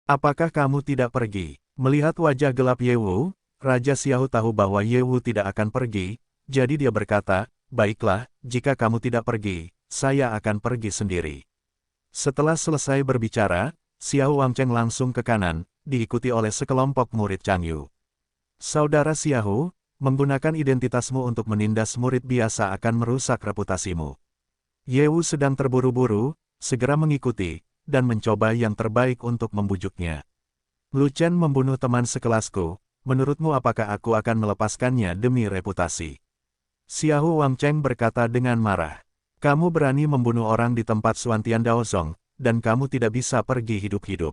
Apakah kamu tidak pergi? Melihat wajah gelap Ye Wu, Raja Xiao tahu bahwa Ye Wu tidak akan pergi, jadi dia berkata, "Baiklah, jika kamu tidak pergi, saya akan pergi sendiri." Setelah selesai berbicara, Xiao Wangcheng langsung ke kanan, diikuti oleh sekelompok murid Changyu. "Saudara Xiao, menggunakan identitasmu untuk menindas murid biasa akan merusak reputasimu." Ye Wu sedang terburu-buru, segera mengikuti, dan mencoba yang terbaik untuk membujuknya. "Lu Chen membunuh teman sekelasku, menurutmu apakah aku akan melepaskannya demi reputasi?" Xiao Wangcheng berkata dengan marah. "Kamu berani membunuh orang di tempat Xuantian Daozong, dan kamu tidak bisa pergi hidup-hidup."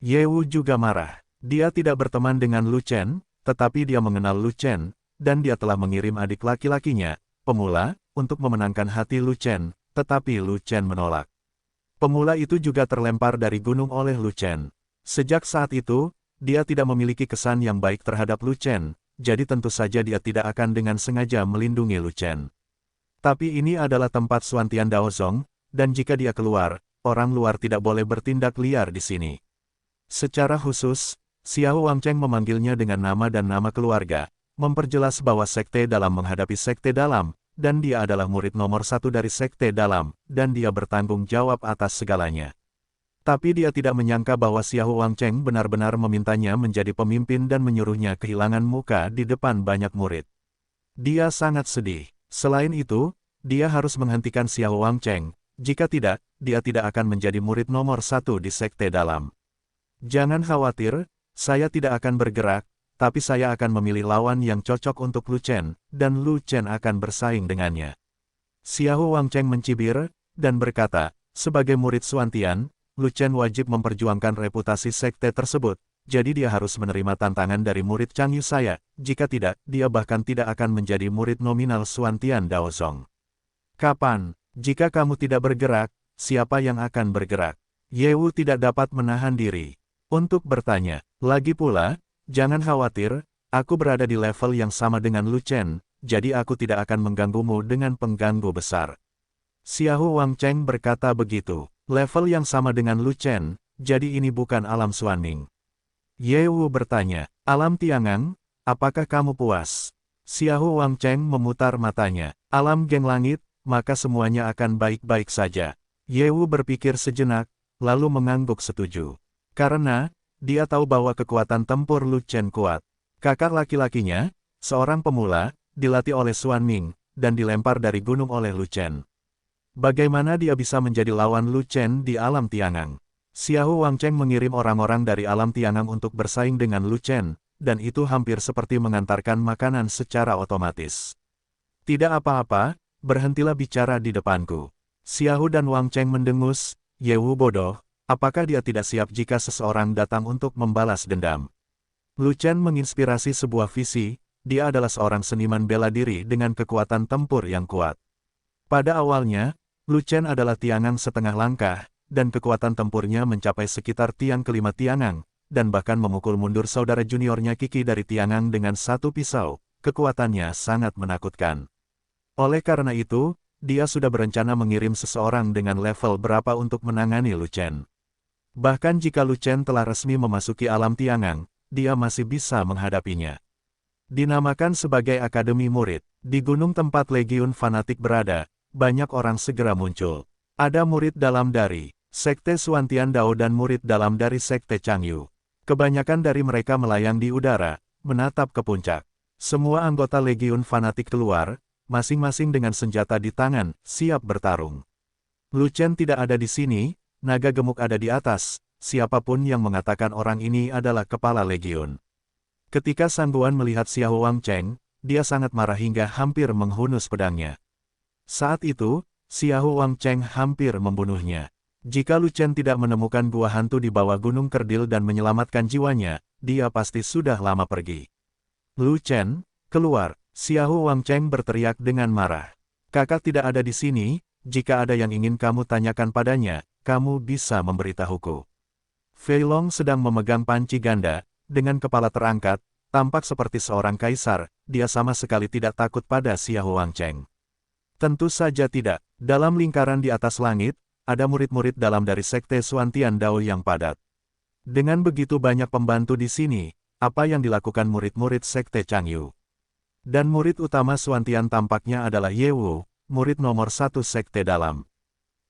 Ye Wu juga marah. Dia tidak berteman dengan Lu Chen, tetapi dia mengenal Lu Chen, dan dia telah mengirim adik laki-lakinya, pemula, untuk memenangkan hati Lu Chen, tetapi Lu Chen menolak. Pemula itu juga terlempar dari gunung oleh Lu Chen. Sejak saat itu, dia tidak memiliki kesan yang baik terhadap Lu Chen, jadi tentu saja dia tidak akan dengan sengaja melindungi Lu Chen. Tapi ini adalah tempat Xuantian Daozong, dan jika dia keluar, orang luar tidak boleh bertindak liar di sini. Secara khusus, Xiao Wangcheng memanggilnya dengan nama dan nama keluarga, memperjelas bahwa sekte dalam menghadapi sekte dalam, dan dia adalah murid nomor 1 dari sekte dalam, dan dia bertanggung jawab atas segalanya. Tapi dia tidak menyangka bahwa Xiao Wangcheng benar-benar memintanya menjadi pemimpin dan menyuruhnya kehilangan muka di depan banyak murid. Dia sangat sedih. Selain itu, dia harus menghentikan Xiao Wangcheng, jika tidak, dia tidak akan menjadi murid nomor 1 di sekte dalam. "Jangan khawatir, saya tidak akan bergerak, tapi saya akan memilih lawan yang cocok untuk Lu Chen, dan Lu Chen akan bersaing dengannya." Xiao Wangcheng mencibir, dan berkata, "Sebagai murid Xuantian, Lu Chen wajib memperjuangkan reputasi sekte tersebut, jadi dia harus menerima tantangan dari murid Changyu saya, jika tidak, dia bahkan tidak akan menjadi murid nominal Xuantian Daozong." "Kapan? Jika kamu tidak bergerak, siapa yang akan bergerak?" Ye Wu tidak dapat menahan diri untuk bertanya. "Lagi pula, jangan khawatir, aku berada di level yang sama dengan Lu Chen, jadi aku tidak akan mengganggumu dengan pengganggu besar." Xiao Wangcheng berkata begitu. "Level yang sama dengan Lu Chen, jadi ini bukan alam Xuanming?" Ye Wu bertanya. "Alam Tiangang, apakah kamu puas?" Xiao Wangcheng memutar matanya. "Alam Geng Langit, maka semuanya akan baik-baik saja." Ye Wu berpikir sejenak, lalu mengangguk setuju. Karena, dia tahu bahwa kekuatan tempur Lu Chen kuat. Kakak laki-lakinya, seorang pemula, dilatih oleh Xuanming, dan dilempar dari gunung oleh Lu Chen. Bagaimana dia bisa menjadi lawan Lu Chen di alam Tiangang? Xiao Wangcheng mengirim orang-orang dari alam Tiangang untuk bersaing dengan Lu Chen, dan itu hampir seperti mengantarkan makanan secara otomatis. "Tidak apa-apa, berhentilah bicara di depanku." Xiao dan Wangcheng mendengus. Ye Wu bodoh, apakah dia tidak siap jika seseorang datang untuk membalas dendam? Lu Chen menginspirasi sebuah visi, dia adalah seorang seniman bela diri dengan kekuatan tempur yang kuat. Pada awalnya, Lu Chen adalah Tiangang setengah langkah, dan kekuatan tempurnya mencapai sekitar tiang kelima Tiangang, dan bahkan memukul mundur saudara juniornya Qi dari Tiangang dengan satu pisau. Kekuatannya sangat menakutkan. Oleh karena itu, dia sudah berencana mengirim seseorang dengan level berapa untuk menangani Lu Chen. Bahkan jika Lu Chen telah resmi memasuki alam Tiangang, dia masih bisa menghadapinya. Dinamakan sebagai Akademi Murid, di gunung tempat Legiun Fanatik berada, banyak orang segera muncul. Ada murid dalam dari Sekte Xuantian Dao dan murid dalam dari Sekte Changyu. Kebanyakan dari mereka melayang di udara, menatap ke puncak. Semua anggota Legiun Fanatik keluar, masing-masing dengan senjata di tangan, siap bertarung. Lu Chen tidak ada di sini, naga gemuk ada di atas, siapapun yang mengatakan orang ini adalah kepala Legiun. Ketika Sang Guan melihat Xiao Wangcheng, dia sangat marah hingga hampir menghunus pedangnya. Saat itu, Xiao Wangcheng hampir membunuhnya. Jika Lu Chen tidak menemukan gua hantu di bawah gunung kerdil dan menyelamatkan jiwanya, dia pasti sudah lama pergi. "Lu Chen, keluar!" Xiao Wangcheng berteriak dengan marah. "Kakak tidak ada di sini, jika ada yang ingin kamu tanyakan padanya, kamu bisa memberitahuku." Fei Long sedang memegang panci ganda, dengan kepala terangkat, tampak seperti seorang kaisar, dia sama sekali tidak takut pada Xiao Wangcheng. Tentu saja tidak. Dalam lingkaran di atas langit, ada murid-murid dalam dari Sekte Xuantian Dao yang padat. Dengan begitu banyak pembantu di sini, apa yang dilakukan murid-murid Sekte Changyu? Dan murid utama Suantian tampaknya adalah Ye Wu, murid nomor 1 Sekte Dalam.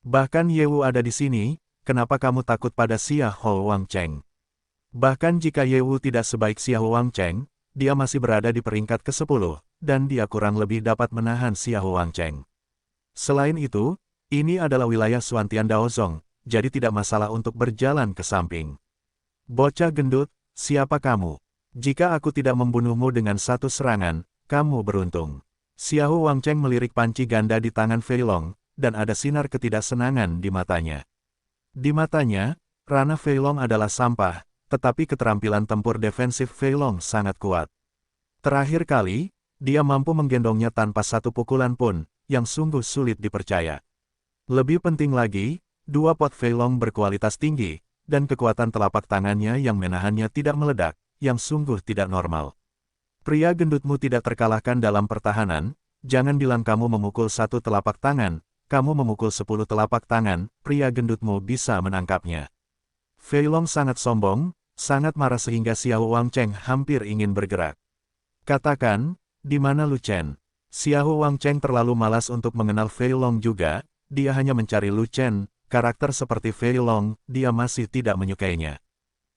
Bahkan Ye Wu ada di sini, kenapa kamu takut pada Xia Ho Wang Cheng? Bahkan jika Ye Wu tidak sebaik Xia Ho Wang Cheng, dia masih berada di peringkat ke-10, dan dia kurang lebih dapat menahan Xia Ho Wang Cheng. Selain itu, ini adalah wilayah Suantian Daozong, jadi tidak masalah untuk berjalan ke samping. Bocah gendut, siapa kamu? Jika aku tidak membunuhmu dengan satu serangan, kamu beruntung. Xia Ho Wang Cheng melirik panci ganda di tangan Fei Long, dan ada sinar ketidaksenangan di matanya. Di matanya, ranah Fei Long adalah sampah, tetapi keterampilan tempur defensif Fei Long sangat kuat. Terakhir kali, dia mampu menggendongnya tanpa satu pukulan pun, yang sungguh sulit dipercaya. Lebih penting lagi, dua pot Fei Long berkualitas tinggi, dan kekuatan telapak tangannya yang menahannya tidak meledak, yang sungguh tidak normal. Pria gendutmu tidak terkalahkan dalam pertahanan, jangan bilang kamu memukul satu telapak tangan, kamu memukul 10 telapak tangan, pria gendutmu bisa menangkapnya. Fei Long sangat sombong, sangat marah sehingga Xia Ho Wang Cheng hampir ingin bergerak. Katakan, di mana Lu Chen? Xia Ho Wang Cheng terlalu malas untuk mengenal Fei Long juga, dia hanya mencari Lu Chen, karakter seperti Fei Long, dia masih tidak menyukainya.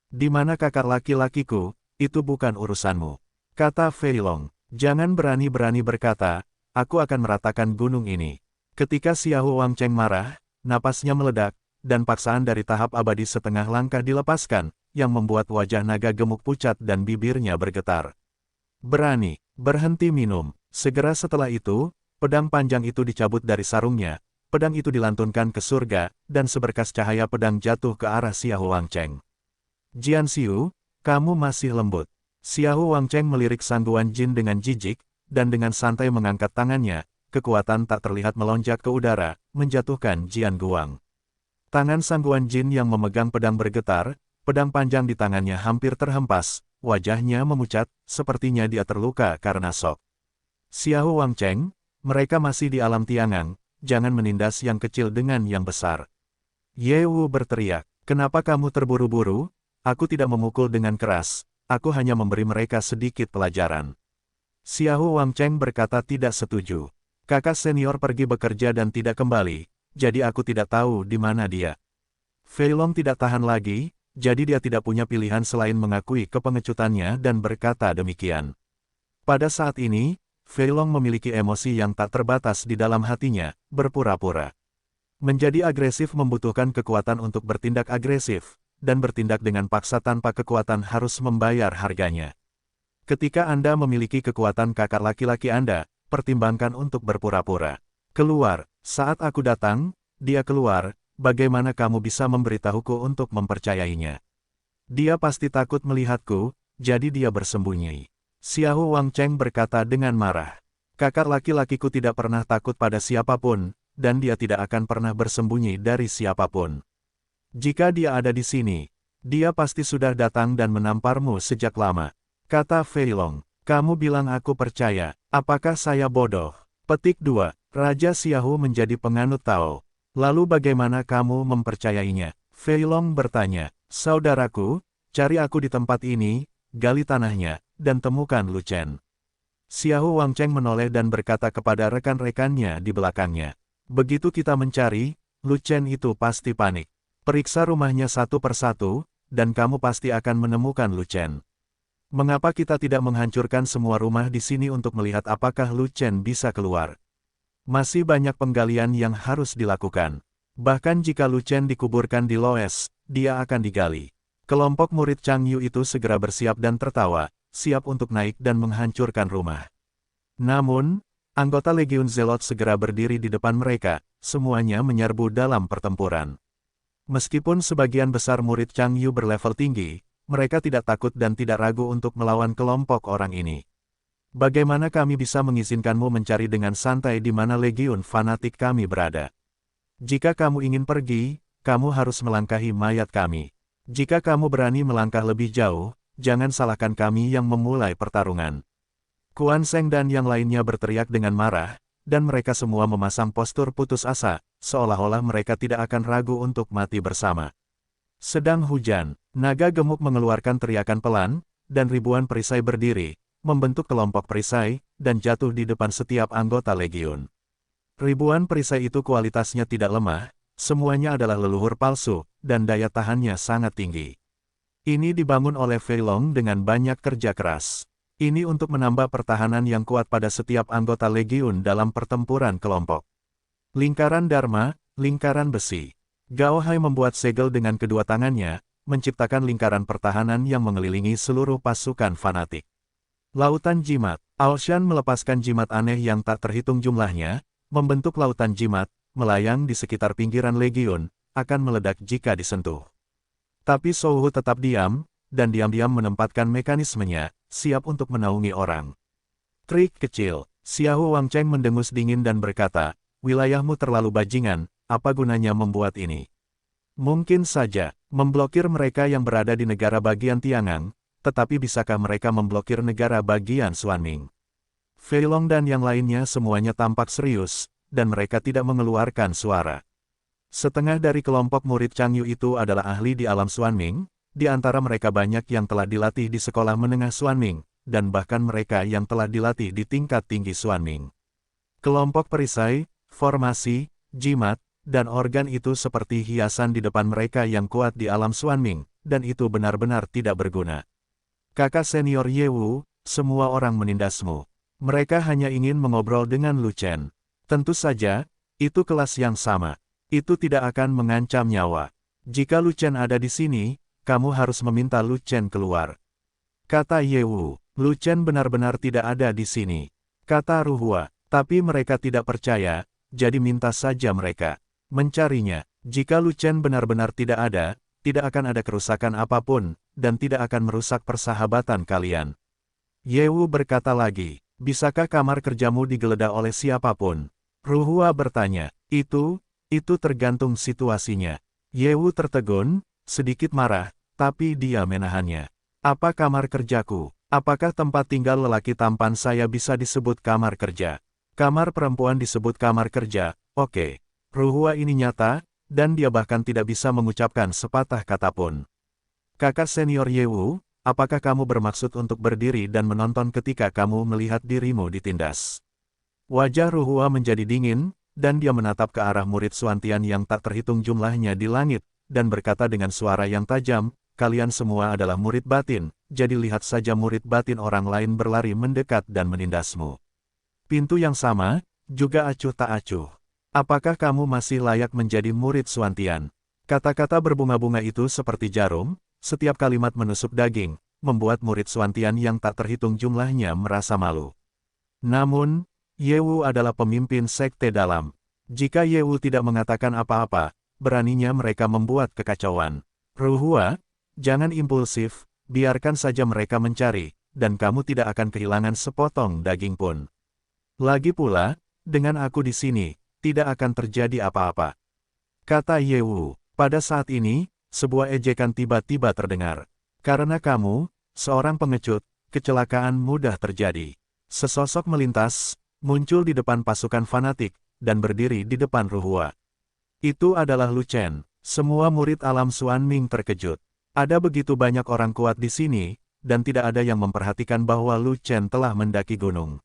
Di mana kakak laki-lakiku, itu bukan urusanmu. Kata Fei Long, jangan berani-berani berkata, aku akan meratakan gunung ini. Ketika Xia Ho Wang Cheng marah, napasnya meledak, dan paksaan dari tahap abadi setengah langkah dilepaskan, yang membuat wajah naga gemuk pucat dan bibirnya bergetar. Berani, berhenti minum. Segera setelah itu, pedang panjang itu dicabut dari sarungnya, pedang itu dilantunkan ke surga, dan seberkas cahaya pedang jatuh ke arah Xia Ho Wang Cheng. Jian Xiu, kamu masih lembut. Xia Ho Wang Cheng melirik Sangguan Jin dengan jijik, dan dengan santai mengangkat tangannya, kekuatan tak terlihat melonjak ke udara, menjatuhkan Jian Guang. Tangan Sangguan Jin yang memegang pedang bergetar, pedang panjang di tangannya hampir terhempas, wajahnya memucat, sepertinya dia terluka karena shock. Xia Ho Wang Cheng, mereka masih di alam tiangang, jangan menindas yang kecil dengan yang besar. Ye Wu berteriak, kenapa kamu terburu-buru? Aku tidak memukul dengan keras, aku hanya memberi mereka sedikit pelajaran. Xia Ho Wang Cheng berkata tidak setuju. Kakak senior pergi bekerja dan tidak kembali, jadi aku tidak tahu di mana dia. Fei Long tidak tahan lagi, jadi dia tidak punya pilihan selain mengakui kepengecutannya dan berkata demikian. Pada saat ini, Fei Long memiliki emosi yang tak terbatas di dalam hatinya, berpura-pura. Menjadi agresif membutuhkan kekuatan untuk bertindak agresif, dan bertindak dengan paksa tanpa kekuatan harus membayar harganya. Ketika Anda memiliki kekuatan kakak laki-laki Anda, pertimbangkan untuk berpura-pura. Keluar, saat aku datang, dia keluar. Bagaimana kamu bisa memberitahuku untuk mempercayainya? Dia pasti takut melihatku, jadi dia bersembunyi. Xia Ho Wang Cheng berkata dengan marah. Kakak laki-lakiku tidak pernah takut pada siapapun, dan dia tidak akan pernah bersembunyi dari siapapun. Jika dia ada di sini, dia pasti sudah datang dan menamparmu sejak lama. Kata Fei Long, kamu bilang aku percaya, apakah saya bodoh? Petik 2, Raja Xiahou menjadi penganut Tao. Lalu bagaimana kamu mempercayainya? Fei Long bertanya, saudaraku, cari aku di tempat ini, gali tanahnya, dan temukan Lu Chen. Xia Ho Wang Cheng menoleh dan berkata kepada rekan-rekannya di belakangnya. Begitu kita mencari, Lu Chen itu pasti panik. Periksa rumahnya satu persatu, dan kamu pasti akan menemukan Lu Chen. Mengapa kita tidak menghancurkan semua rumah di sini untuk melihat apakah Lu Chen bisa keluar? Masih banyak penggalian yang harus dilakukan. Bahkan jika Lu Chen dikuburkan di Loes, dia akan digali. Kelompok murid Chang Yu itu segera bersiap dan tertawa, siap untuk naik dan menghancurkan rumah. Namun, anggota Legiun Zelot segera berdiri di depan mereka, semuanya menyerbu dalam pertempuran. Meskipun sebagian besar murid Chang Yu berlevel tinggi, mereka tidak takut dan tidak ragu untuk melawan kelompok orang ini. Bagaimana kami bisa mengizinkanmu mencari dengan santai di mana legiun fanatik kami berada? Jika kamu ingin pergi, kamu harus melangkahi mayat kami. Jika kamu berani melangkah lebih jauh, jangan salahkan kami yang memulai pertarungan. Kuan Seng dan yang lainnya berteriak dengan marah, dan mereka semua memasang postur putus asa, seolah-olah mereka tidak akan ragu untuk mati bersama. Sedang hujan, Naga gemuk mengeluarkan teriakan pelan, dan ribuan perisai berdiri, membentuk kelompok perisai, dan jatuh di depan setiap anggota legiun. Ribuan perisai itu kualitasnya tidak lemah, semuanya adalah leluhur palsu, dan daya tahannya sangat tinggi. Ini dibangun oleh Fei Long dengan banyak kerja keras. Ini untuk menambah pertahanan yang kuat pada setiap anggota legiun dalam pertempuran kelompok. Lingkaran Dharma, lingkaran besi. Gao Hai membuat segel dengan kedua tangannya, menciptakan lingkaran pertahanan yang mengelilingi seluruh pasukan fanatik. Lautan jimat. Aoshan melepaskan jimat aneh yang tak terhitung jumlahnya, membentuk lautan jimat, melayang di sekitar pinggiran legiun, akan meledak jika disentuh. Tapi Souhu tetap diam, dan diam-diam menempatkan mekanismenya, siap untuk menaungi orang. Trik kecil. Xiahou Wangcheng mendengus dingin dan berkata, wilayahmu terlalu bajingan, apa gunanya membuat ini? Mungkin saja, memblokir mereka yang berada di negara bagian Tiangang, tetapi bisakah mereka memblokir negara bagian Xuanming? Fei Long dan yang lainnya semuanya tampak serius, dan mereka tidak mengeluarkan suara. Setengah dari kelompok murid Chang Yu itu adalah ahli di alam Xuanming, di antara mereka banyak yang telah dilatih di sekolah menengah Xuanming, dan bahkan mereka yang telah dilatih di tingkat tinggi Xuanming. Kelompok perisai, formasi, jimat, dan organ itu seperti hiasan di depan mereka yang kuat di alam Xuanming, dan itu benar-benar tidak berguna. Kakak senior Ye Wu, semua orang menindasmu. Mereka hanya ingin mengobrol dengan Lu Chen. Tentu saja, itu kelas yang sama. Itu tidak akan mengancam nyawa. Jika Lu Chen ada di sini, kamu harus meminta Lu Chen keluar. Kata Ye Wu, Lu Chen benar-benar tidak ada di sini. Kata Ruhua, tapi mereka tidak percaya, jadi minta saja mereka mencarinya. Jika Lu Chen benar-benar tidak ada, tidak akan ada kerusakan apapun, dan tidak akan merusak persahabatan kalian. Ye Wu berkata lagi, bisakah kamar kerjamu digeledah oleh siapapun? Ruhua bertanya, itu tergantung situasinya. Ye Wu tertegun, sedikit marah, tapi dia menahannya. Apa kamar kerjaku? Apakah tempat tinggal lelaki tampan saya bisa disebut kamar kerja? Kamar perempuan disebut kamar kerja, oke. Ruhua ini nyata, dan dia bahkan tidak bisa mengucapkan sepatah kata pun. Kakak senior Ye Wu, apakah kamu bermaksud untuk berdiri dan menonton ketika kamu melihat dirimu ditindas? Wajah Ruhua menjadi dingin, dan dia menatap ke arah murid Xuantian yang tak terhitung jumlahnya di langit, dan berkata dengan suara yang tajam, kalian semua adalah murid batin, jadi lihat saja murid batin orang lain berlari mendekat dan menindasmu. Pintu yang sama, juga acuh tak acuh. Apakah kamu masih layak menjadi murid Xuantian? Kata-kata berbunga-bunga itu seperti jarum, setiap kalimat menusuk daging, membuat murid Xuantian yang tak terhitung jumlahnya merasa malu. Namun, Ye Wu adalah pemimpin sekte dalam. Jika Ye Wu tidak mengatakan apa-apa, beraninya mereka membuat kekacauan. Ruhua, jangan impulsif, biarkan saja mereka mencari, dan kamu tidak akan kehilangan sepotong daging pun. Lagi pula, dengan aku di sini, tidak akan terjadi apa-apa. Kata Ye Wu, pada saat ini, sebuah ejekan tiba-tiba terdengar. Karena kamu, seorang pengecut, kecelakaan mudah terjadi. Sesosok melintas, muncul di depan pasukan fanatik, dan berdiri di depan Ruhua. Itu adalah Lu Chen. Semua murid alam Xuanming terkejut. Ada begitu banyak orang kuat di sini, dan tidak ada yang memperhatikan bahwa Lu Chen telah mendaki gunung.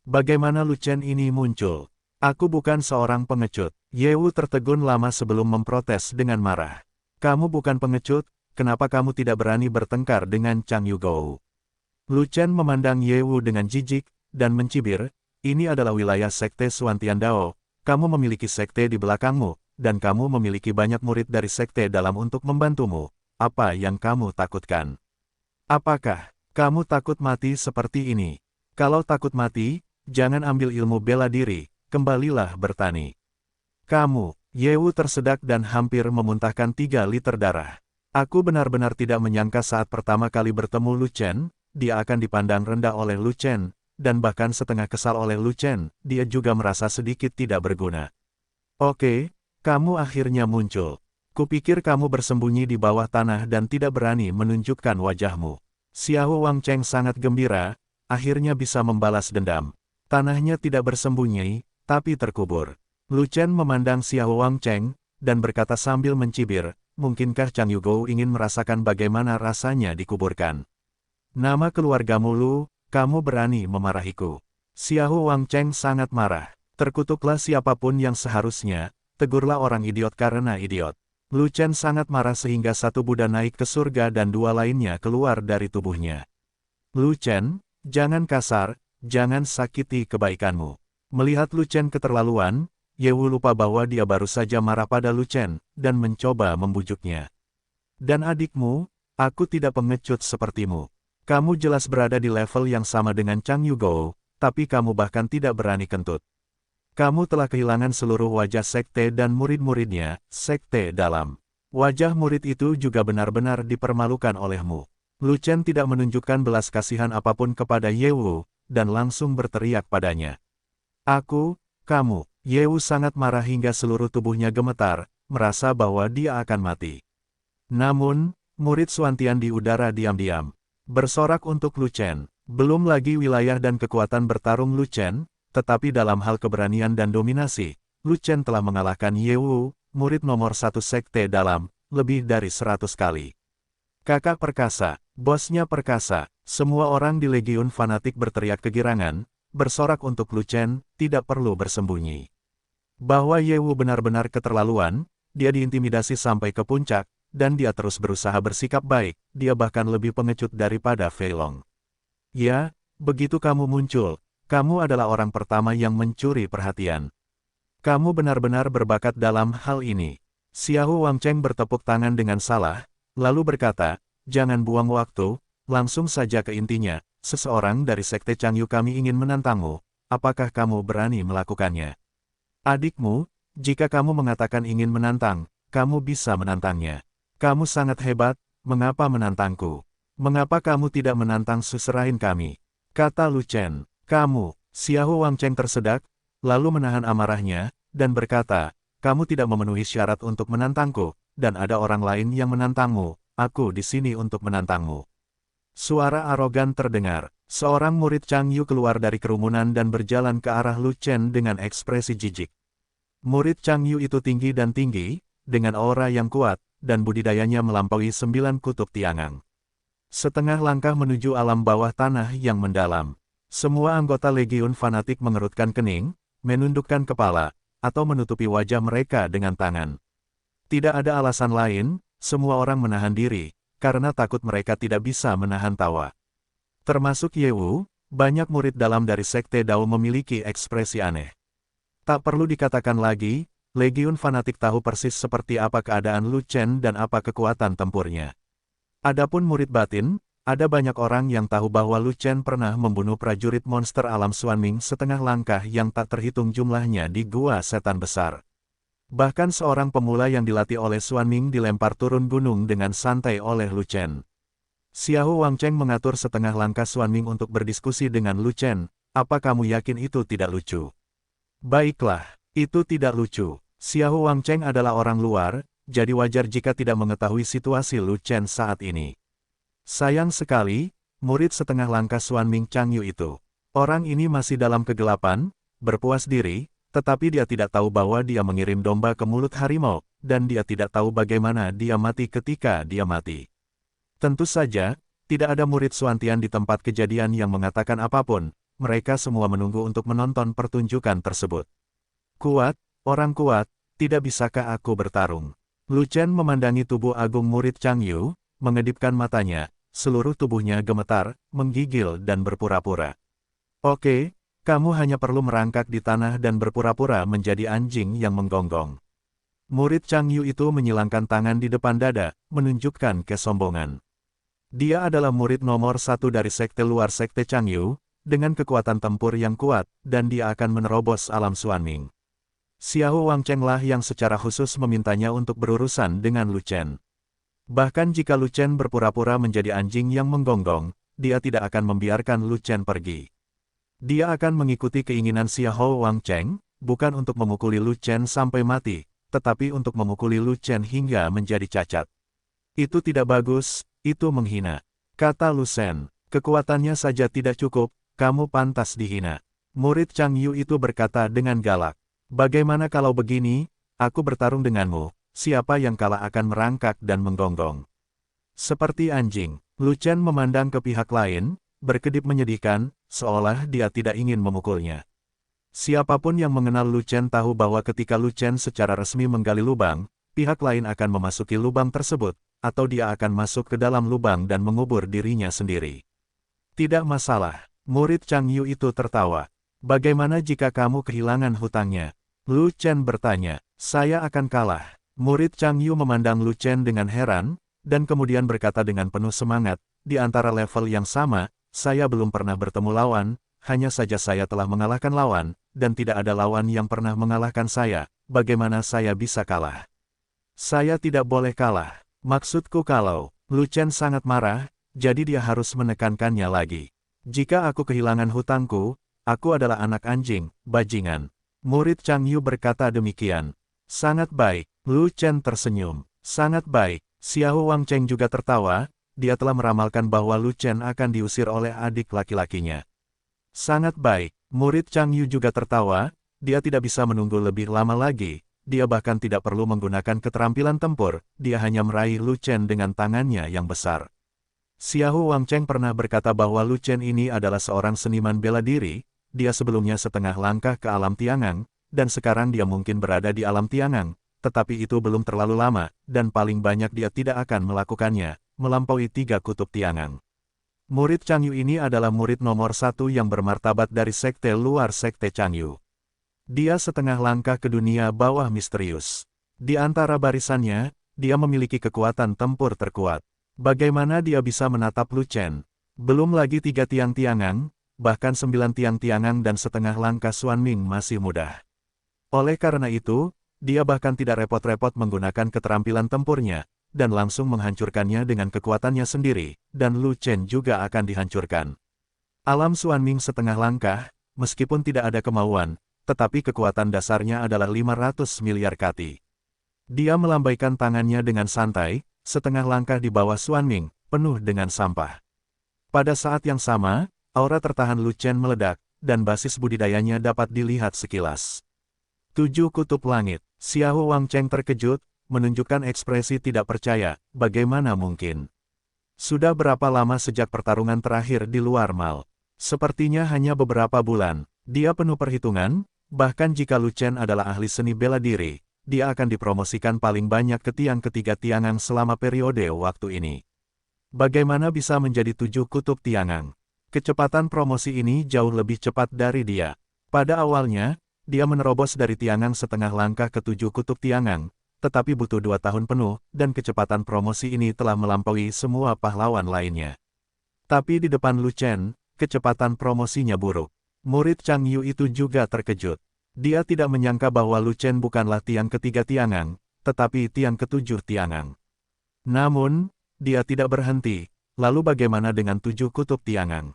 Bagaimana Lu Chen ini muncul? Aku bukan seorang pengecut. Ye Wu tertegun lama sebelum memprotes dengan marah. Kamu bukan pengecut, kenapa kamu tidak berani bertengkar dengan Chang Yugou? Lu Chen memandang Ye Wu dengan jijik, dan mencibir, ini adalah wilayah sekte Xuantian Dao, kamu memiliki sekte di belakangmu, dan kamu memiliki banyak murid dari sekte dalam untuk membantumu. Apa yang kamu takutkan? Apakah kamu takut mati seperti ini? Kalau takut mati, jangan ambil ilmu bela diri, kembalilah bertani. Kamu, Ye Wu tersedak dan hampir memuntahkan 3 liter darah. Aku benar-benar tidak menyangka saat pertama kali bertemu Lu Chen, dia akan dipandang rendah oleh Lu Chen, dan bahkan setengah kesal oleh Lu Chen, dia juga merasa sedikit tidak berguna. Oke, kamu akhirnya muncul. Kupikir kamu bersembunyi di bawah tanah dan tidak berani menunjukkan wajahmu. Xiahou Wangcheng sangat gembira, akhirnya bisa membalas dendam. Tanahnya tidak bersembunyi, tapi terkubur. Lu Chen memandang Xiahou Wangcheng, dan berkata sambil mencibir, mungkinkah Chang Yugo ingin merasakan bagaimana rasanya dikuburkan? Nama keluargamu Lu, kamu berani memarahiku. Xiahou Wangcheng sangat marah. Terkutuklah siapapun yang seharusnya, tegurlah orang idiot karena idiot. Lu Chen sangat marah sehingga satu Buddha naik ke surga dan dua lainnya keluar dari tubuhnya. Lu Chen, jangan kasar, jangan sakiti kebaikanmu. Melihat Lu Chen keterlaluan, Ye Wu lupa bahwa dia baru saja marah pada Lu Chen, dan mencoba membujuknya. Dan adikmu, aku tidak pengecut sepertimu. Kamu jelas berada di level yang sama dengan Chang Yugo, tapi kamu bahkan tidak berani kentut. Kamu telah kehilangan seluruh wajah sekte dan murid-muridnya, sekte dalam. Wajah murid itu juga benar-benar dipermalukan olehmu. Lu Chen tidak menunjukkan belas kasihan apapun kepada Ye Wu, dan langsung berteriak padanya. Kamu. Ye Wu sangat marah hingga seluruh tubuhnya gemetar, merasa bahwa dia akan mati. Namun, murid Xuantian di udara diam-diam bersorak untuk Lu Chen. Belum lagi wilayah dan kekuatan bertarung Lu Chen, tetapi dalam hal keberanian dan dominasi, Lu Chen telah mengalahkan Ye Wu, murid nomor 1 sekte dalam, lebih dari 100 kali. Kakak perkasa, bosnya perkasa, semua orang di Legiun Fanatik berteriak kegirangan, bersorak untuk Lu Chen, tidak perlu bersembunyi. Bahwa Ye Wu benar-benar keterlaluan, dia diintimidasi sampai ke puncak, dan dia terus berusaha bersikap baik, dia bahkan lebih pengecut daripada Fei Long. Ya, begitu kamu muncul, kamu adalah orang pertama yang mencuri perhatian. Kamu benar-benar berbakat dalam hal ini. Xiahou Wangcheng bertepuk tangan dengan salah, lalu berkata, jangan buang waktu, langsung saja ke intinya, seseorang dari sekte Changyu kami ingin menantangmu, apakah kamu berani melakukannya? Adikmu, jika kamu mengatakan ingin menantang, kamu bisa menantangnya. Kamu sangat hebat, mengapa menantangku? Mengapa kamu tidak menantang suserain kami? Kata Lu Chen. Kamu, Xiahou Wangcheng tersedak, lalu menahan amarahnya, dan berkata, kamu tidak memenuhi syarat untuk menantangku, dan ada orang lain yang menantangmu, aku di sini untuk menantangmu. Suara arogan terdengar. Seorang murid Chang Yu keluar dari kerumunan dan berjalan ke arah Lu Chen dengan ekspresi jijik. Murid Chang Yu itu tinggi dan tinggi, dengan aura yang kuat, dan budidayanya melampaui 9 kutub Tiangang. Setengah langkah menuju alam bawah tanah yang mendalam. Semua anggota Legiun Fanatik mengerutkan kening, menundukkan kepala, atau menutupi wajah mereka dengan tangan. Tidak ada alasan lain, semua orang menahan diri, karena takut mereka tidak bisa menahan tawa. Termasuk Ye Wu, banyak murid dalam dari Sekte Dao memiliki ekspresi aneh. Tak perlu dikatakan lagi, Legiun Fanatik tahu persis seperti apa keadaan Lu Chen dan apa kekuatan tempurnya. Adapun murid batin, ada banyak orang yang tahu bahwa Lu Chen pernah membunuh prajurit monster alam Xuanming setengah langkah yang tak terhitung jumlahnya di Gua Setan Besar. Bahkan seorang pemula yang dilatih oleh Xuanming dilempar turun gunung dengan santai oleh Lu Chen. Xiahou Wangcheng mengatur setengah langkah Xuanming untuk berdiskusi dengan Lu Chen, apa kamu yakin itu tidak lucu? Baiklah, itu tidak lucu. Xiahou Wangcheng adalah orang luar, jadi wajar jika tidak mengetahui situasi Lu Chen saat ini. Sayang sekali, murid setengah langkah Xuanming Chang Yu itu. Orang ini masih dalam kegelapan, berpuas diri, tetapi dia tidak tahu bahwa dia mengirim domba ke mulut harimau, dan dia tidak tahu bagaimana dia mati ketika dia mati. Tentu saja, tidak ada murid Xuantian di tempat kejadian yang mengatakan apapun, mereka semua menunggu untuk menonton pertunjukan tersebut. Kuat, orang kuat, tidak bisakah aku bertarung? Lu Chen memandangi tubuh agung murid Chang Yu, mengedipkan matanya, seluruh tubuhnya gemetar, menggigil dan berpura-pura. Oke, kamu hanya perlu merangkak di tanah dan berpura-pura menjadi anjing yang menggonggong. Murid Chang Yu itu menyilangkan tangan di depan dada, menunjukkan kesombongan. Dia adalah murid nomor 1 dari sekte luar sekte Chang Yu, dengan kekuatan tempur yang kuat, dan dia akan menerobos alam Xuanming. Xiahou Wangcheng lah yang secara khusus memintanya untuk berurusan dengan Lu Chen. Bahkan jika Lu Chen berpura-pura menjadi anjing yang menggonggong, dia tidak akan membiarkan Lu Chen pergi. Dia akan mengikuti keinginan Xiahou Wangcheng, bukan untuk memukuli Lu Chen sampai mati, tetapi untuk memukuli Lu Chen hingga menjadi cacat. Itu tidak bagus, itu menghina. Kata Lu Chen, kekuatannya saja tidak cukup, kamu pantas dihina. Murid Chang Yu itu berkata dengan galak. Bagaimana kalau begini, aku bertarung denganmu, siapa yang kalah akan merangkak dan menggonggong. Seperti anjing, Lu Chen memandang ke pihak lain, berkedip menyedihkan, seolah dia tidak ingin memukulnya. Siapapun yang mengenal Lu Chen tahu bahwa ketika Lu Chen secara resmi menggali lubang, pihak lain akan memasuki lubang tersebut, atau dia akan masuk ke dalam lubang dan mengubur dirinya sendiri. Tidak masalah, murid Chang Yu itu tertawa. Bagaimana jika kamu kehilangan hutangnya? Lu Chen bertanya. Saya akan kalah. Murid Chang Yu memandang Lu Chen dengan heran, dan kemudian berkata dengan penuh semangat, di antara level yang sama, saya belum pernah bertemu lawan, hanya saja saya telah mengalahkan lawan, dan tidak ada lawan yang pernah mengalahkan saya, bagaimana saya bisa kalah? Saya tidak boleh kalah. Maksudku kalau, Lu Chen sangat marah, jadi dia harus menekankannya lagi. Jika aku kehilangan hutangku, aku adalah anak anjing, bajingan. Murid Chang Yu berkata demikian. Sangat baik, Lu Chen tersenyum. Sangat baik, Xiao Wang Cheng juga tertawa, dia telah meramalkan bahwa Lu Chen akan diusir oleh adik laki-lakinya. Sangat baik, murid Chang Yu juga tertawa, dia tidak bisa menunggu lebih lama lagi, dia bahkan tidak perlu menggunakan keterampilan tempur, dia hanya meraih Lu Chen dengan tangannya yang besar. Xiao Wang Cheng pernah berkata bahwa Lu Chen ini adalah seorang seniman bela diri, dia sebelumnya setengah langkah ke alam Tiangang, dan sekarang dia mungkin berada di alam Tiangang, tetapi itu belum terlalu lama, dan paling banyak dia tidak akan melakukannya, melampaui 3 kutub Tiangang. Murid Chang Yu ini adalah murid nomor 1 yang bermartabat dari sekte luar sekte Chang Yu. Dia setengah langkah ke dunia bawah misterius. Di antara barisannya, dia memiliki kekuatan tempur terkuat. Bagaimana dia bisa menatap Lu Chen? Belum lagi 3 tiang Tiangang, bahkan 9 tiang Tiangang dan setengah langkah Xuan Ming masih mudah. Oleh karena itu, dia bahkan tidak repot-repot menggunakan keterampilan tempurnya, dan langsung menghancurkannya dengan kekuatannya sendiri, dan Lu Chen juga akan dihancurkan. Alam Xuan Ming setengah langkah, meskipun tidak ada kemauan, tetapi kekuatan dasarnya adalah 500 miliar kati. Dia melambaikan tangannya dengan santai, setengah langkah di bawah Xuan Ming, penuh dengan sampah. Pada saat yang sama, aura tertahan Lu Chen meledak, dan basis budidayanya dapat dilihat sekilas. 7 kutub langit, Xiao Wang Cheng terkejut, menunjukkan ekspresi tidak percaya, bagaimana mungkin? Sudah berapa lama sejak pertarungan terakhir di luar mal? Sepertinya hanya beberapa bulan, dia penuh perhitungan, bahkan jika Lu Chen adalah ahli seni bela diri, dia akan dipromosikan paling banyak ke tiang ketiga Tiangang selama periode waktu ini. Bagaimana bisa menjadi 7 kutub Tiangang? Kecepatan promosi ini jauh lebih cepat dari dia. Pada awalnya, dia menerobos dari Tiangang setengah langkah ke 7 kutub Tiangang, tetapi butuh 2 tahun penuh, dan kecepatan promosi ini telah melampaui semua pahlawan lainnya. Tapi di depan Lu Chen, kecepatan promosinya buruk. Murid Chang Yu itu juga terkejut. Dia tidak menyangka bahwa Lu Chen bukanlah tiang ketiga Tiangang, tetapi tiang ketujuh Tiangang. Namun, dia tidak berhenti. Lalu bagaimana dengan 7 kutub Tiangang?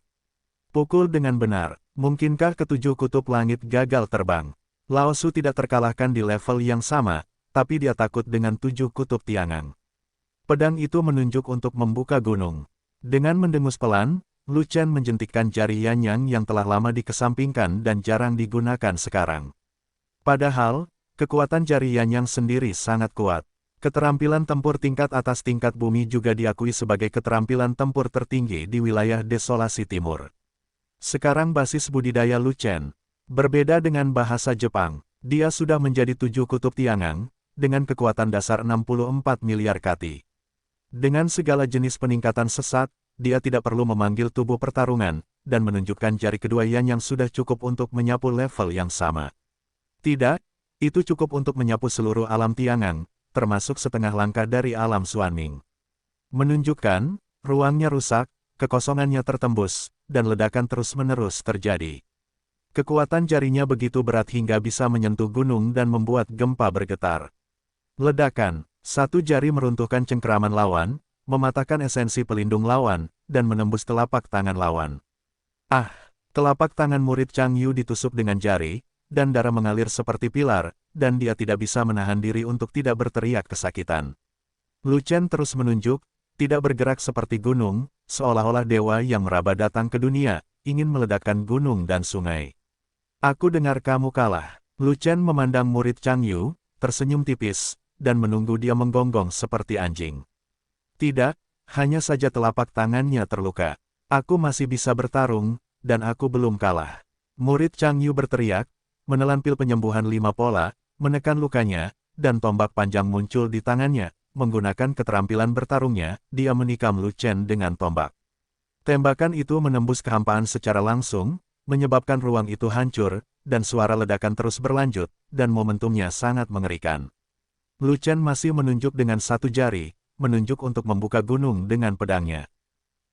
Pukul dengan benar. Mungkinkah ketujuh kutub langit gagal terbang? Lao Su tidak terkalahkan di level yang sama, tapi dia takut dengan 7 kutub Tiangang. Pedang itu menunjuk untuk membuka gunung. Dengan mendengus pelan, Lu Chen menjentikkan jari Yanyang yang telah lama dikesampingkan dan jarang digunakan sekarang. Padahal, kekuatan jari Yanyang sendiri sangat kuat. Keterampilan tempur tingkat atas tingkat bumi juga diakui sebagai keterampilan tempur tertinggi di wilayah Desolasi Timur. Sekarang basis budidaya Lu Chen. Berbeda dengan bahasa Jepang, dia sudah menjadi 7 kutub Tiangang, dengan kekuatan dasar 64 miliar kati. Dengan segala jenis peningkatan sesat, dia tidak perlu memanggil tubuh pertarungan, dan menunjukkan jari kedua yang sudah cukup untuk menyapu level yang sama. Tidak, itu cukup untuk menyapu seluruh alam Tiangang, termasuk setengah langkah dari alam Xuan Ming. Menunjukkan, ruangnya rusak, kekosongannya tertembus, dan ledakan terus-menerus terjadi. Kekuatan jarinya begitu berat hingga bisa menyentuh gunung dan membuat gempa bergetar. Ledakan, satu jari meruntuhkan cengkeraman lawan, mematahkan esensi pelindung lawan, dan menembus telapak tangan lawan. Ah! Telapak tangan murid Chang Yu ditusuk dengan jari, dan darah mengalir seperti pilar, dan dia tidak bisa menahan diri untuk tidak berteriak kesakitan. Lu Chen terus menunjuk, tidak bergerak seperti gunung, seolah-olah dewa yang meraba datang ke dunia, ingin meledakkan gunung dan sungai. Aku dengar kamu kalah. Lu Chen memandang murid Chang Yu, tersenyum tipis, dan menunggu dia menggonggong seperti anjing. Tidak, hanya saja telapak tangannya terluka. Aku masih bisa bertarung, dan aku belum kalah. Murid Chang Yu berteriak, menelan pil penyembuhan 5 pola, menekan lukanya, dan tombak panjang muncul di tangannya. Menggunakan keterampilan bertarungnya, dia menikam Lu Chen dengan tombak. Tembakan itu menembus kehampaan secara langsung, menyebabkan ruang itu hancur, dan suara ledakan terus berlanjut, dan momentumnya sangat mengerikan. Lu Chen masih menunjuk dengan satu jari, menunjuk untuk membuka gunung dengan pedangnya.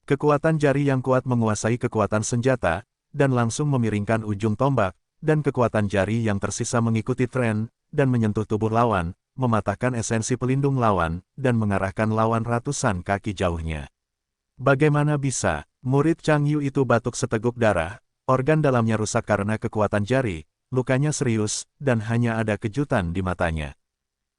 Kekuatan jari yang kuat menguasai kekuatan senjata, dan langsung memiringkan ujung tombak, dan kekuatan jari yang tersisa mengikuti tren, dan menyentuh tubuh lawan, mematahkan esensi pelindung lawan, dan mengarahkan lawan ratusan kaki jauhnya. Bagaimana bisa? Murid Chang Yu itu batuk seteguk darah, organ dalamnya rusak karena kekuatan jari, lukanya serius, dan hanya ada kejutan di matanya.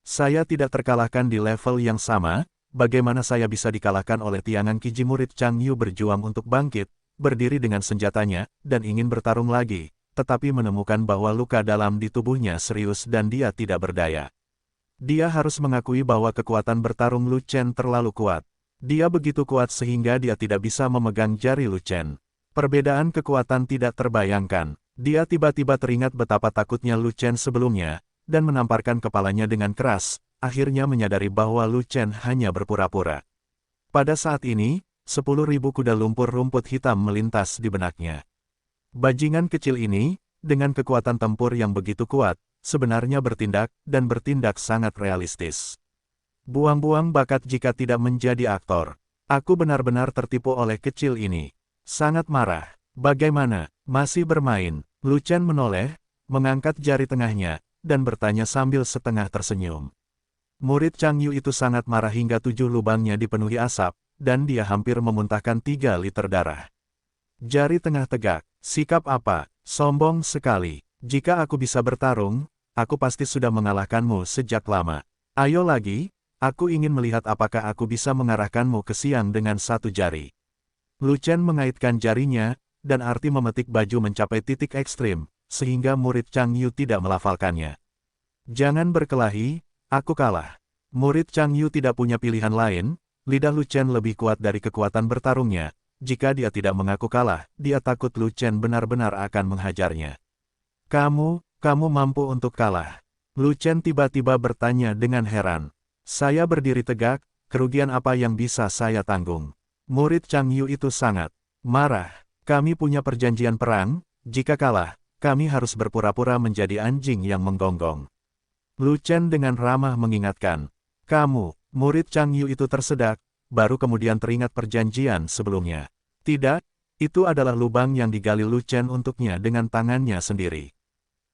Saya tidak terkalahkan di level yang sama, bagaimana saya bisa dikalahkan oleh tiangan Qiji? Murid Chang Yu berjuang untuk bangkit, berdiri dengan senjatanya, dan ingin bertarung lagi, tetapi menemukan bahwa luka dalam di tubuhnya serius dan dia tidak berdaya. Dia harus mengakui bahwa kekuatan bertarung Lu Chen terlalu kuat. Dia begitu kuat sehingga dia tidak bisa memegang jari Lu Chen. Perbedaan kekuatan tidak terbayangkan. Dia tiba-tiba teringat betapa takutnya Lu Chen sebelumnya, dan menamparkan kepalanya dengan keras, akhirnya menyadari bahwa Lu Chen hanya berpura-pura. Pada saat ini, 10.000 kuda lumpur rumput hitam melintas di benaknya. Bajingan kecil ini, dengan kekuatan tempur yang begitu kuat, sebenarnya bertindak sangat realistis. Buang-buang bakat jika tidak menjadi aktor. Aku benar-benar tertipu oleh kecil ini. Sangat marah. Bagaimana? Masih bermain? Lu Chen menoleh, mengangkat jari tengahnya, dan bertanya sambil setengah tersenyum. Murid Chang Yu itu sangat marah hingga 7 lubangnya dipenuhi asap, dan dia hampir memuntahkan 3 liter darah. Jari tengah tegak. Sikap apa? Sombong sekali. Jika aku bisa bertarung, aku pasti sudah mengalahkanmu sejak lama. Ayo lagi, aku ingin melihat apakah aku bisa mengarahkanmu ke siang dengan satu jari. Lu Chen mengaitkan jarinya, dan arti memetik baju mencapai titik ekstrim, sehingga murid Chang Yu tidak melafalkannya. Jangan berkelahi, aku kalah. Murid Chang Yu tidak punya pilihan lain, lidah Lu Chen lebih kuat dari kekuatan bertarungnya. Jika dia tidak mengaku kalah, dia takut Lu Chen benar-benar akan menghajarnya. Kamu mampu untuk kalah. Lu Chen tiba-tiba bertanya dengan heran. Saya berdiri tegak, kerugian apa yang bisa saya tanggung? Murid Chang Yu itu sangat marah. Kami punya perjanjian perang, jika kalah, kami harus berpura-pura menjadi anjing yang menggonggong. Lu Chen dengan ramah mengingatkan. Kamu, murid Chang Yu itu tersedak, baru kemudian teringat perjanjian sebelumnya. Tidak, itu adalah lubang yang digali Lu Chen untuknya dengan tangannya sendiri.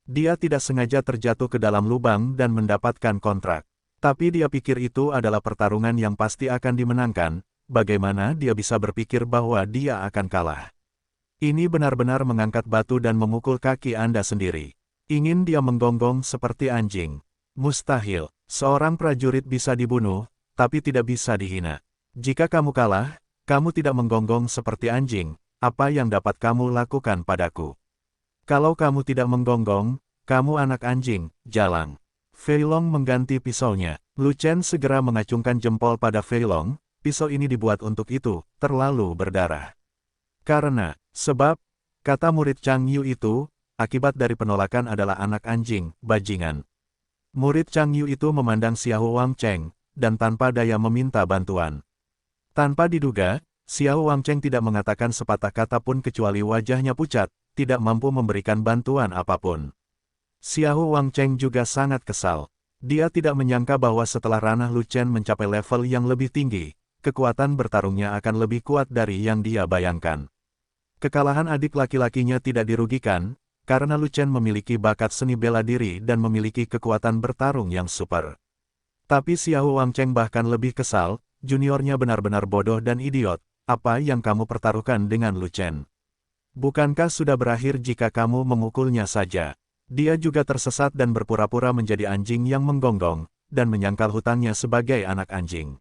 Dia tidak sengaja terjatuh ke dalam lubang dan mendapatkan kontrak. Tapi dia pikir itu adalah pertarungan yang pasti akan dimenangkan, bagaimana dia bisa berpikir bahwa dia akan kalah? Ini benar-benar mengangkat batu dan memukul kaki Anda sendiri. Ingin dia menggonggong seperti anjing. Mustahil, seorang prajurit bisa dibunuh, tapi tidak bisa dihina. Jika kamu kalah, kamu tidak menggonggong seperti anjing, apa yang dapat kamu lakukan padaku? Kalau kamu tidak menggonggong, kamu anak anjing, jalang. Fei Long mengganti pisaunya. Lu Chen segera mengacungkan jempol pada Fei Long, pisau ini dibuat untuk itu, terlalu berdarah. Sebab, kata murid Chang Yu itu, akibat dari penolakan adalah anak anjing, bajingan. Murid Chang Yu itu memandang Xiao Wang Cheng, dan tanpa daya meminta bantuan. Tanpa diduga, Xiao Wang Cheng tidak mengatakan sepatah kata pun kecuali wajahnya pucat, tidak mampu memberikan bantuan apapun. Xiao Wang Cheng juga sangat kesal. Dia tidak menyangka bahwa setelah ranah Lu Chen mencapai level yang lebih tinggi, kekuatan bertarungnya akan lebih kuat dari yang dia bayangkan. Kekalahan adik laki-lakinya tidak dirugikan, karena Lu Chen memiliki bakat seni bela diri dan memiliki kekuatan bertarung yang super. Tapi Xiao Wang Cheng bahkan lebih kesal, juniornya benar-benar bodoh dan idiot, apa yang kamu pertaruhkan dengan Lu Chen? Bukankah sudah berakhir jika kamu memukulnya saja? Dia juga tersesat dan berpura-pura menjadi anjing yang menggonggong, dan menyangkal hutangnya sebagai anak anjing.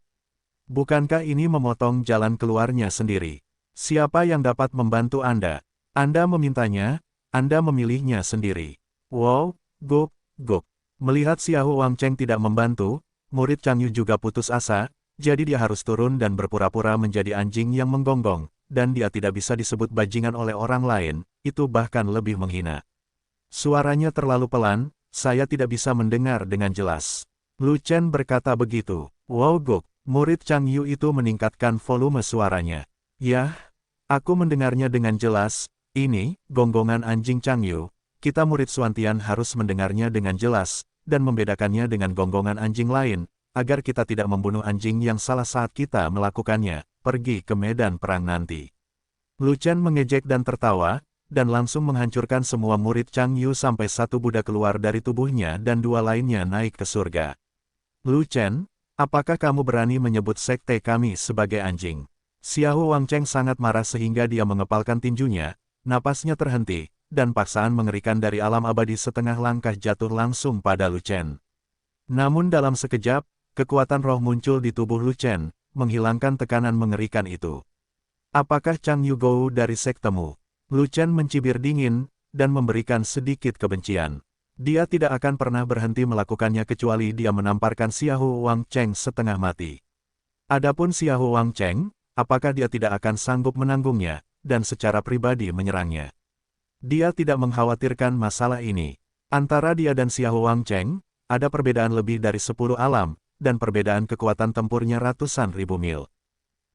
Bukankah ini memotong jalan keluarnya sendiri? Siapa yang dapat membantu Anda? Anda memintanya, Anda memilihnya sendiri. Wow, guk. Melihat Xiao Wang Cheng tidak membantu, murid Chang Yu juga putus asa, jadi dia harus turun dan berpura-pura menjadi anjing yang menggonggong, dan dia tidak bisa disebut bajingan oleh orang lain, itu bahkan lebih menghina. Suaranya terlalu pelan, saya tidak bisa mendengar dengan jelas. Lu Chen berkata begitu. Wow Gok, murid Chang Yu itu meningkatkan volume suaranya. Yah, aku mendengarnya dengan jelas, ini, gonggongan anjing Chang Yu. Kita murid Suantian harus mendengarnya dengan jelas, dan membedakannya dengan gonggongan anjing lain, agar kita tidak membunuh anjing yang salah saat kita melakukannya, pergi ke medan perang nanti. Lu Chen mengejek dan tertawa, dan langsung menghancurkan semua murid Chang Yu sampai satu budak keluar dari tubuhnya dan dua lainnya naik ke surga. Lu Chen, apakah kamu berani menyebut sekte kami sebagai anjing? Xiahou Wangcheng sangat marah sehingga dia mengepalkan tinjunya, napasnya terhenti, dan paksaan mengerikan dari alam abadi setengah langkah jatuh langsung pada Lu Chen. Namun dalam sekejap, kekuatan roh muncul di tubuh Lu Chen, menghilangkan tekanan mengerikan itu. Apakah Chang Yu Gou dari sektemu? Lu Chen mencibir dingin, dan memberikan sedikit kebencian. Dia tidak akan pernah berhenti melakukannya kecuali dia menamparkan Xiahou Wangcheng setengah mati. Adapun Xiahou Wangcheng, apakah dia tidak akan sanggup menanggungnya, dan secara pribadi menyerangnya? Dia tidak mengkhawatirkan masalah ini. Antara dia dan Xiahou Wangcheng, ada perbedaan lebih dari 10 alam, dan perbedaan kekuatan tempurnya ratusan ribu mil.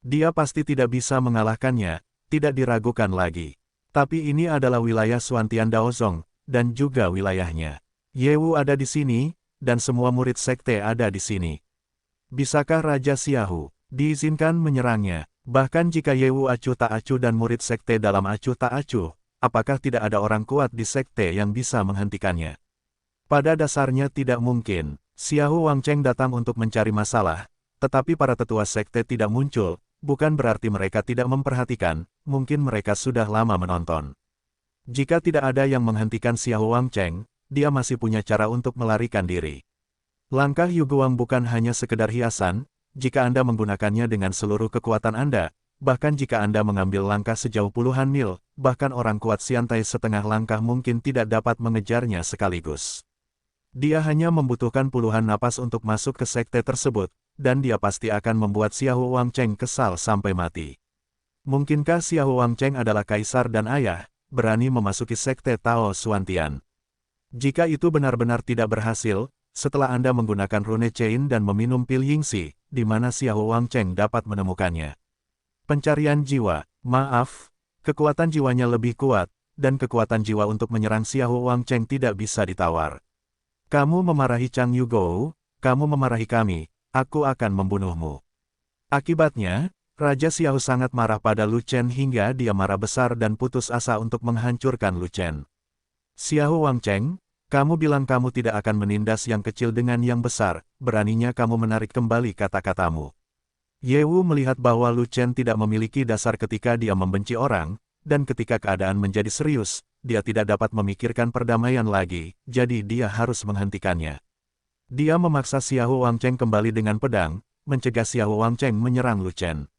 Dia pasti tidak bisa mengalahkannya, tidak diragukan lagi. Tapi ini adalah wilayah Suantian Daozong, dan juga wilayahnya. Ye Wu ada di sini, dan semua murid sekte ada di sini. Bisakah Raja Xiahou diizinkan menyerangnya? Bahkan jika Ye Wu acuh tak acuh dan murid sekte dalam acuh tak acuh, apakah tidak ada orang kuat di sekte yang bisa menghentikannya? Pada dasarnya tidak mungkin. Xiahou Wangcheng datang untuk mencari masalah, tetapi para tetua sekte tidak muncul, bukan berarti mereka tidak memperhatikan, mungkin mereka sudah lama menonton. Jika tidak ada yang menghentikan Xiahou Wangcheng, dia masih punya cara untuk melarikan diri. Langkah Yuguang bukan hanya sekedar hiasan, jika Anda menggunakannya dengan seluruh kekuatan Anda, bahkan jika Anda mengambil langkah sejauh puluhan mil, bahkan orang kuat Xiantai setengah langkah mungkin tidak dapat mengejarnya sekaligus. Dia hanya membutuhkan puluhan napas untuk masuk ke sekte tersebut, dan dia pasti akan membuat Xiahou Wangcheng kesal sampai mati. Mungkinkah Xiahou Wangcheng adalah kaisar dan ayah, berani memasuki sekte Tao Suantian? Jika itu benar-benar tidak berhasil, setelah Anda menggunakan rune chain dan meminum pil Yingxi, di mana Xiahou Wangcheng dapat menemukannya? Pencarian jiwa, maaf, kekuatan jiwanya lebih kuat, dan kekuatan jiwa untuk menyerang Xiahou Wangcheng tidak bisa ditawar. Kamu memarahi Chang Yu Gou, kamu memarahi kami, aku akan membunuhmu. Akibatnya, Raja Xiahou sangat marah pada Lu Chen hingga dia marah besar dan putus asa untuk menghancurkan Lu Chen. Xiahou Wangcheng, kamu bilang kamu tidak akan menindas yang kecil dengan yang besar, beraninya kamu menarik kembali kata-katamu. Ye Wu melihat bahwa Lu Chen tidak memiliki dasar ketika dia membenci orang, dan ketika keadaan menjadi serius, dia tidak dapat memikirkan perdamaian lagi, jadi dia harus menghentikannya. Dia memaksa Xiahou Wangcheng kembali dengan pedang, mencegah Xiahou Wangcheng menyerang Lu Chen.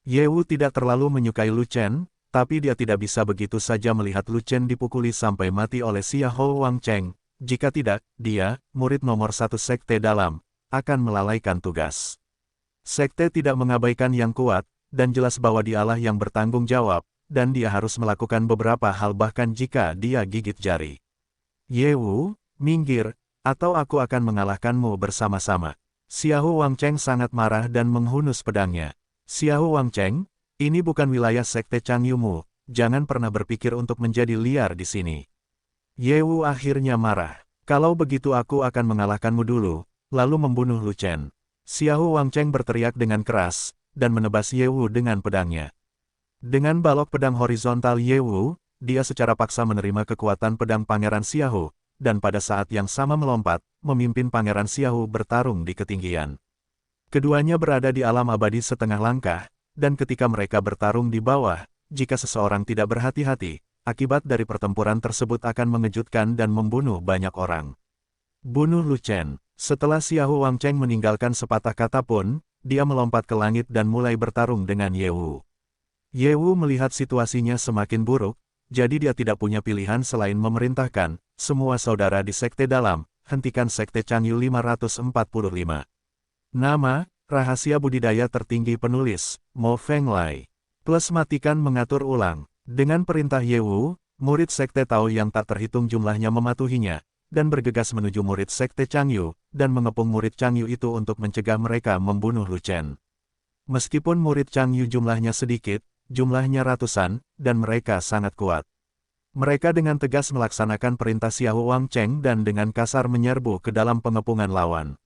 Ye Wu tidak terlalu menyukai Lu Chen, tapi dia tidak bisa begitu saja melihat Lu Chen dipukuli sampai mati oleh Xiahou Wangcheng. Jika tidak, dia, murid nomor 1 sekte dalam, akan melalaikan tugas. Sekte tidak mengabaikan yang kuat, dan jelas bahwa dialah yang bertanggung jawab, dan dia harus melakukan beberapa hal bahkan jika dia gigit jari. Ye Wu, minggir, atau aku akan mengalahkanmu bersama-sama. Xiahou Wangcheng sangat marah dan menghunus pedangnya. Xiahou Wangcheng, ini bukan wilayah sekte Chang Yumu, jangan pernah berpikir untuk menjadi liar di sini. Ye Wu akhirnya marah. Kalau begitu aku akan mengalahkanmu dulu, lalu membunuh Lu Chen. Xiahou Wangcheng berteriak dengan keras, dan menebas Ye Wu dengan pedangnya. Dengan balok pedang horizontal Ye Wu, dia secara paksa menerima kekuatan pedang Pangeran Xiahou, dan pada saat yang sama melompat, memimpin Pangeran Xiahou bertarung di ketinggian. Keduanya berada di alam abadi setengah langkah, dan ketika mereka bertarung di bawah, jika seseorang tidak berhati-hati, akibat dari pertempuran tersebut akan mengejutkan dan membunuh banyak orang. Bunuh Lu Chen. Setelah Xiahou Wangcheng meninggalkan sepatah kata pun, dia melompat ke langit dan mulai bertarung dengan Ye Wu. Ye Wu melihat situasinya semakin buruk, jadi dia tidak punya pilihan selain memerintahkan, semua saudara di sekte dalam, hentikan sekte Chang Yu 545. Nama, rahasia budidaya tertinggi penulis, Mo Fenglai. Plus matikan mengatur ulang. Dengan perintah Ye Wu, murid Sekte Tao yang tak terhitung jumlahnya mematuhinya, dan bergegas menuju murid Sekte Changyu, dan mengepung murid Changyu itu untuk mencegah mereka membunuh Lu Chen. Meskipun murid Changyu jumlahnya sedikit, jumlahnya ratusan, dan mereka sangat kuat. Mereka dengan tegas melaksanakan perintah Xiao Wang Cheng dan dengan kasar menyerbu ke dalam pengepungan lawan.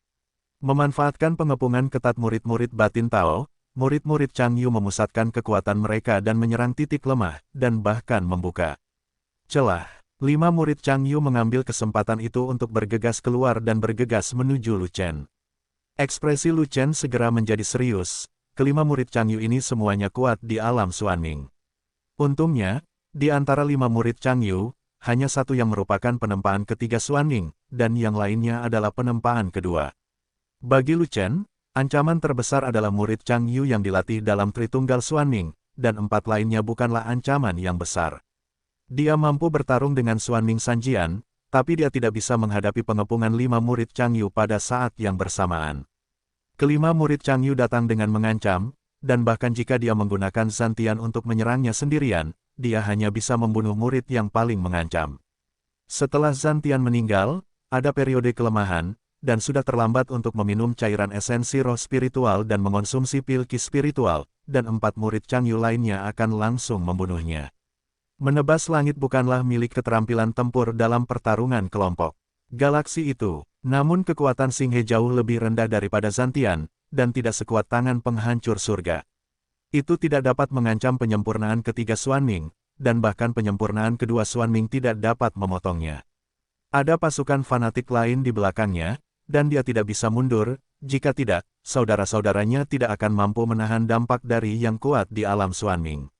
Memanfaatkan pengepungan ketat murid-murid batin Tao, murid-murid Changyu memusatkan kekuatan mereka dan menyerang titik lemah, dan bahkan membuka celah. 5 murid Changyu mengambil kesempatan itu untuk bergegas keluar dan bergegas menuju Lu Chen. Ekspresi Lu Chen segera menjadi serius. Kelima murid Changyu ini semuanya kuat di alam Xuanming. Untungnya, di antara 5 murid Changyu, hanya satu yang merupakan penempaan ketiga Xuanming, dan yang lainnya adalah penempaan kedua. Bagi Lu Chen, ancaman terbesar adalah murid Changyu yang dilatih dalam Tritunggal Xuanming, dan 4 lainnya bukanlah ancaman yang besar. Dia mampu bertarung dengan Xuanming Sanjian, tapi dia tidak bisa menghadapi pengepungan 5 murid Changyu pada saat yang bersamaan. Kelima murid Changyu datang dengan mengancam, dan bahkan jika dia menggunakan Zantian untuk menyerangnya sendirian, dia hanya bisa membunuh murid yang paling mengancam. Setelah Zantian meninggal, ada periode kelemahan, dan sudah terlambat untuk meminum cairan esensi roh spiritual dan mengonsumsi pil ki spiritual, dan 4 murid Changyu lainnya akan langsung membunuhnya. Menebas langit bukanlah milik keterampilan tempur dalam pertarungan kelompok. Galaksi itu, namun kekuatan Xinghe jauh lebih rendah daripada Zantian, dan tidak sekuat tangan penghancur surga. Itu tidak dapat mengancam penyempurnaan ketiga Xuanming, dan bahkan penyempurnaan kedua Xuanming tidak dapat memotongnya. Ada pasukan fanatik lain di belakangnya, dan dia tidak bisa mundur, jika tidak, saudara-saudaranya tidak akan mampu menahan dampak dari yang kuat di alam Xuanming.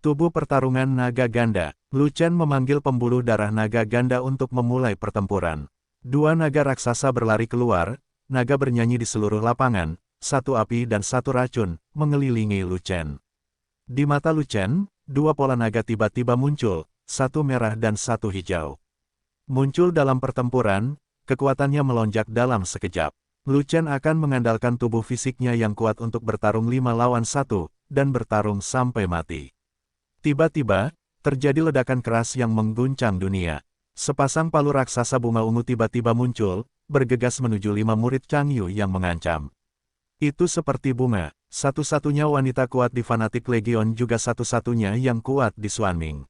Tubuh pertarungan naga ganda. Lu Chen memanggil pembuluh darah naga ganda untuk memulai pertempuran. 2 naga raksasa berlari keluar, naga bernyanyi di seluruh lapangan, 1 api dan 1 racun, mengelilingi Lu Chen. Di mata Lu Chen, 2 pola naga tiba-tiba muncul, 1 merah dan 1 hijau. Muncul dalam pertempuran, kekuatannya melonjak dalam sekejap. Lu Chen akan mengandalkan tubuh fisiknya yang kuat untuk bertarung 5 lawan 1, dan bertarung sampai mati. Tiba-tiba, terjadi ledakan keras yang mengguncang dunia. Sepasang palu raksasa bunga ungu tiba-tiba muncul, bergegas menuju 5 murid Changyu yang mengancam. Itu seperti bunga, satu-satunya wanita kuat di Fanatik Legion juga satu-satunya yang kuat di Xuanming.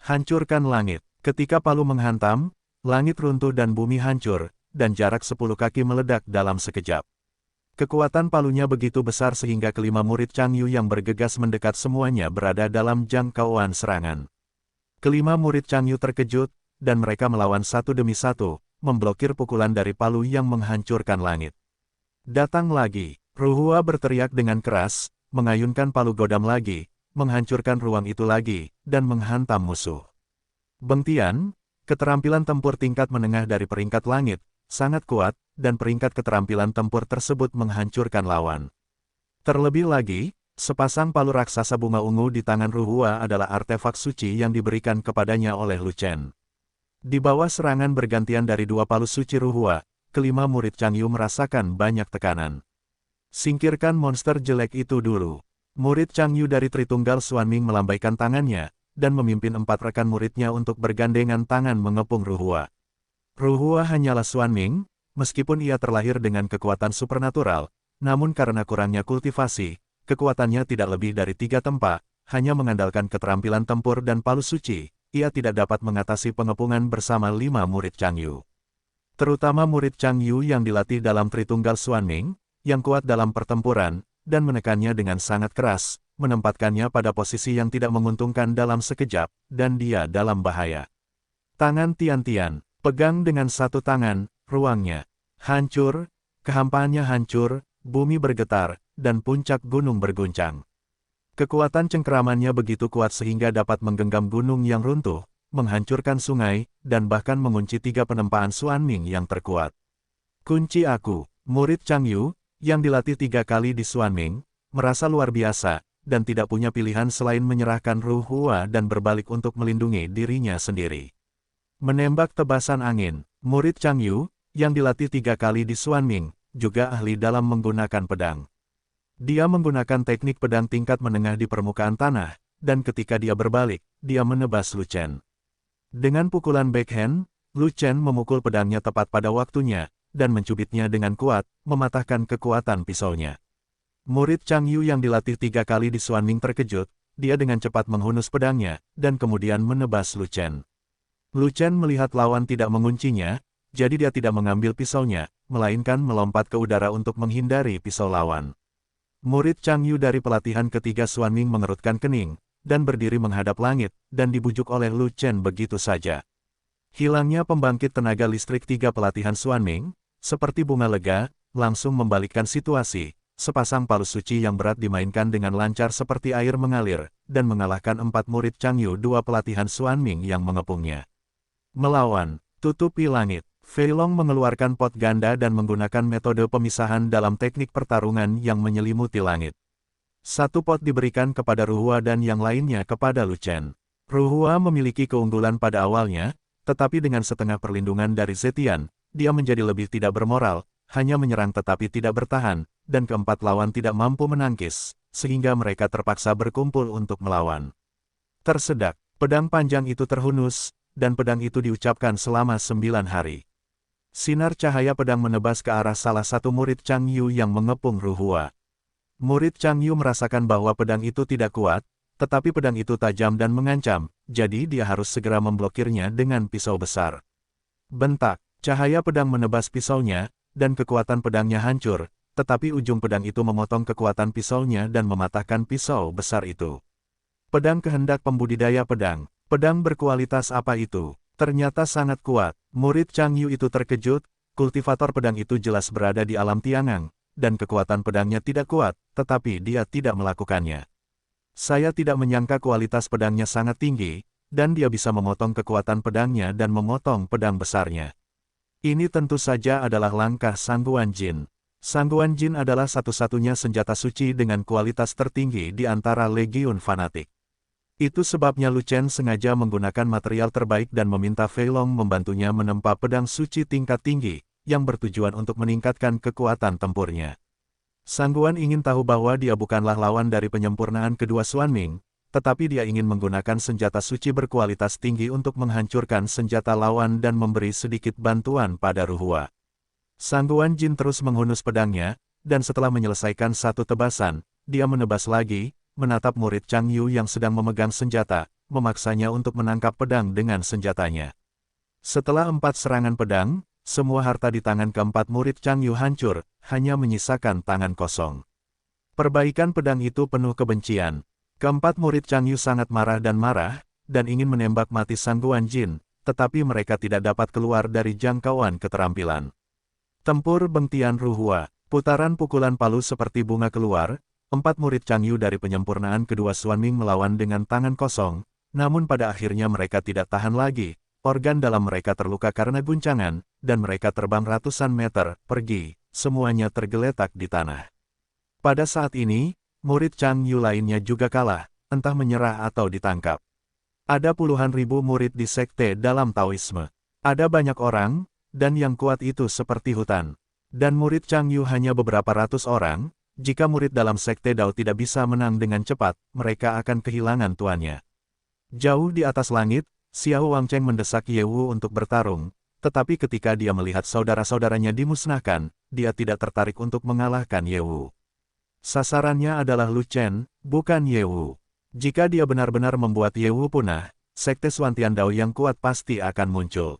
Hancurkan langit. Ketika palu menghantam, langit runtuh dan bumi hancur, dan jarak 10 kaki meledak dalam sekejap. Kekuatan palunya begitu besar sehingga kelima murid Changyu yang bergegas mendekat semuanya berada dalam jangkauan serangan. Kelima murid Changyu terkejut, dan mereka melawan satu demi satu, memblokir pukulan dari palu yang menghancurkan langit. Datang lagi, Ruhua berteriak dengan keras, mengayunkan palu godam lagi, menghancurkan ruang itu lagi, dan menghantam musuh. Bengtian, keterampilan tempur tingkat menengah dari peringkat langit, sangat kuat, dan peringkat keterampilan tempur tersebut menghancurkan lawan. Terlebih lagi, sepasang palu raksasa bunga ungu di tangan Ruhua adalah artefak suci yang diberikan kepadanya oleh Lu Chen. Di bawah serangan bergantian dari 2 palu suci Ruhua, kelima murid Changyu merasakan banyak tekanan. Singkirkan monster jelek itu dulu. Murid Changyu dari Tritunggal Xuanming melambaikan tangannya, dan memimpin 4 rekan muridnya untuk bergandengan tangan mengepung Ruhua. Ruhua hanyalah Xuanming, meskipun ia terlahir dengan kekuatan supernatural, namun karena kurangnya kultivasi, kekuatannya tidak lebih dari 3 tempa, hanya mengandalkan keterampilan tempur dan palu suci, ia tidak dapat mengatasi pengepungan bersama 5 murid Changyu. Terutama murid Changyu yang dilatih dalam Tritunggal Xuanming, yang kuat dalam pertempuran, dan menekannya dengan sangat keras, menempatkannya pada posisi yang tidak menguntungkan dalam sekejap, dan dia dalam bahaya. Tangan Tian-Tian, pegang dengan 1 tangan, ruangnya hancur, kehampaannya hancur, bumi bergetar, dan puncak gunung berguncang. Kekuatan cengkeramannya begitu kuat sehingga dapat menggenggam gunung yang runtuh, menghancurkan sungai, dan bahkan mengunci 3 penempaan Xuanming yang terkuat. Kunci aku, murid Changyu, yang dilatih 3 kali di Xuanming, merasa luar biasa, dan tidak punya pilihan selain menyerahkan Ruhua dan berbalik untuk melindungi dirinya sendiri. Menembak tebasan angin, murid Changyu, yang dilatih 3 kali di Xuanming, juga ahli dalam menggunakan pedang. Dia menggunakan teknik pedang tingkat menengah di permukaan tanah, dan ketika dia berbalik, dia menebas Lu Chen. Dengan pukulan backhand, Lu Chen memukul pedangnya tepat pada waktunya, dan mencubitnya dengan kuat, mematahkan kekuatan pisaunya. Murid Chang Yu yang dilatih 3 kali di Xuanming terkejut, dia dengan cepat menghunus pedangnya, dan kemudian menebas Lu Chen. Lu Chen melihat lawan tidak menguncinya, jadi dia tidak mengambil pisaunya, melainkan melompat ke udara untuk menghindari pisau lawan. Murid Chang Yu dari pelatihan ketiga Xuanming mengerutkan kening, dan berdiri menghadap langit, dan dibujuk oleh Lu Chen begitu saja. Hilangnya pembangkit tenaga listrik 3 pelatihan Xuanming, seperti bunga lega, langsung membalikkan situasi. Sepasang palu suci yang berat dimainkan dengan lancar seperti air mengalir, dan mengalahkan 4 murid Chang Yu 2 pelatihan Xuanming yang mengepungnya. Melawan, tutupi langit. Fei Long mengeluarkan pot ganda dan menggunakan metode pemisahan dalam teknik pertarungan yang menyelimuti langit. 1 pot diberikan kepada Ruhua dan yang lainnya kepada Lu Chen. Ruhua memiliki keunggulan pada awalnya, tetapi dengan setengah perlindungan dari Zetian, dia menjadi lebih tidak bermoral, hanya menyerang tetapi tidak bertahan, dan keempat lawan tidak mampu menangkis, sehingga mereka terpaksa berkumpul untuk melawan. Tersedak, pedang panjang itu terhunus, dan pedang itu diucapkan selama 9 hari. Sinar cahaya pedang menebas ke arah salah satu murid Chang Yu yang mengepung Ruhua. Murid Chang Yu merasakan bahwa pedang itu tidak kuat, tetapi pedang itu tajam dan mengancam, jadi dia harus segera memblokirnya dengan pisau besar. Bentak, cahaya pedang menebas pisaunya, dan kekuatan pedangnya hancur, tetapi ujung pedang itu memotong kekuatan pisaunya dan mematahkan pisau besar itu. Pedang kehendak pembudidaya pedang. Pedang berkualitas apa itu? Ternyata sangat kuat. Murid Chang Yu itu terkejut, kultivator pedang itu jelas berada di alam Tiangang, dan kekuatan pedangnya tidak kuat, tetapi dia tidak melakukannya. Saya tidak menyangka kualitas pedangnya sangat tinggi, dan dia bisa memotong kekuatan pedangnya dan memotong pedang besarnya. Ini tentu saja adalah langkah Sangguan Jin. Sangguan Jin adalah satu-satunya senjata suci dengan kualitas tertinggi di antara legiun fanatik. Itu sebabnya Lu Chen sengaja menggunakan material terbaik dan meminta Fei Long membantunya menempa pedang suci tingkat tinggi, yang bertujuan untuk meningkatkan kekuatan tempurnya. Sangguan ingin tahu bahwa dia bukanlah lawan dari penyempurnaan kedua Xuanming, tetapi dia ingin menggunakan senjata suci berkualitas tinggi untuk menghancurkan senjata lawan dan memberi sedikit bantuan pada Ruhua. Sangguan Jin terus menghunus pedangnya, dan setelah menyelesaikan satu tebasan, dia menebas lagi, menatap murid Chang Yu yang sedang memegang senjata, memaksanya untuk menangkap pedang dengan senjatanya. Setelah 4 serangan pedang, semua harta di tangan keempat murid Chang Yu hancur, hanya menyisakan tangan kosong. Perbaikan pedang itu penuh kebencian. Keempat murid Chang Yu sangat marah, dan ingin menembak mati Sangguan Jin, tetapi mereka tidak dapat keluar dari jangkauan keterampilan. Tempur Bengtian Ruhua, putaran pukulan palu seperti bunga keluar. 4 murid Chang Yu dari penyempurnaan kedua Xuanming melawan dengan tangan kosong, namun pada akhirnya mereka tidak tahan lagi, organ dalam mereka terluka karena guncangan, dan mereka terbang ratusan meter, pergi, semuanya tergeletak di tanah. Pada saat ini, murid Chang Yu lainnya juga kalah, entah menyerah atau ditangkap. Ada puluhan ribu murid di sekte dalam Taoisme. Ada banyak orang, dan yang kuat itu seperti hutan. Dan murid Chang Yu hanya beberapa ratus orang. Jika murid dalam sekte Dao tidak bisa menang dengan cepat, mereka akan kehilangan tuannya. Jauh di atas langit, Xiao Wangcheng mendesak Ye Wu untuk bertarung, tetapi ketika dia melihat saudara-saudaranya dimusnahkan, dia tidak tertarik untuk mengalahkan Ye Wu. Sasarannya adalah Lu Chen, bukan Ye Wu. Jika dia benar-benar membuat Ye Wu punah, sekte Xuantian Dao yang kuat pasti akan muncul.